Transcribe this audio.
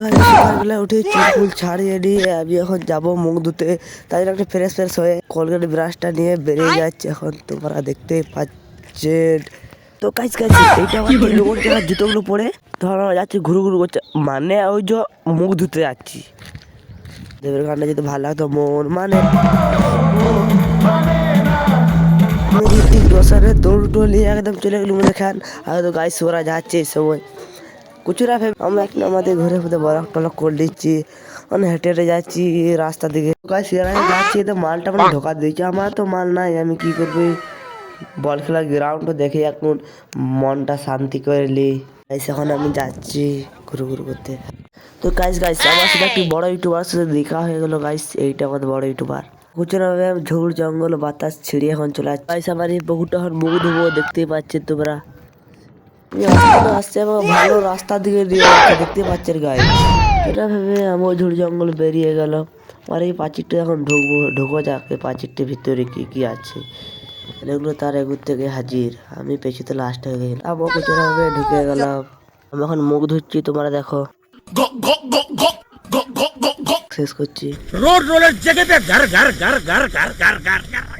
সকালবেলা উঠে চুল ফুল ছাড়িয়ে নিয়ে আমি এখন যাবো মুখ ধুতে। তাই জন্য একটা ফ্রেশ হয়ে কলগেট ব্রাশটা নিয়ে বেরিয়ে যাচ্ছে। এখন তোমরা দেখতে পাচ্ছেন তো কাজ এইটা আমার 3 নম্বর জায়গার জুতোগুলো পরে ধরো যাচ্ছি ঘুরু করছে, মানে ওই যে মুখ ধুতে যাচ্ছি। দেবের গানটা যদি ভালো লাগতো মন মানে ঋতিক রোশনের দৌড় নিয়ে একদম চলে গেল মনে খান। আর তো গাইস ওরা যাচ্ছে এই সময় কুচুরা ভেবে আমরা এখন আমাদের ঘুরে ফুটে বরফ টলক করে দিচ্ছি। মানে হেঁটে যাচ্ছি রাস্তা দিকে গাইস এরা যাচ্ছি তো মালটা মানে ঢোকা দিয়েছে। আমার তো মাল নাই, আমি কি করবো? বল খেলার গ্রাউন্ড দেখে এখন মনটা শান্তি করে নি। গাইস এখন আমি যাচ্ছি ঘুরু করতে। তো গাইস আমার সাথে একটি বড় ইউটিউবার সাথে দেখা হয়ে গেল। গাইস এইটা আমাদের বড় ইউটিউবার কুচুরা ভেবে ঝোড় জঙ্গল বাতাস ছিড়িয়ে এখন চলে আসছে। গাইস আমার এই বহুটা এখন মুখ ধুবো, দেখতেই পাচ্ছেন তোমরা। আসছে এবং ভালো রাস্তা দিকে নিয়ে যাচ্ছে, দেখতে পাচ্ছেন গাইস। এটা ভেবে আমি ঝুড় জঙ্গল বেরিয়ে গেল। আর এই পাঁচিরটা এখন ঢুকো যাক এই পাঁচিরটির ভিতরে কি আছে। এগুলো তার এগুর থেকে হাজির, আমি পেছনে লাস্ট হয়ে গেলাম। আমি কুচুরা ভেবে ঢুকে গেলাম। আমি এখন মুখ ধুচ্ছি, তোমরা দেখো। শেষ করছি रोड रोलर जगह पे घर घर घर घर घर घर घर घर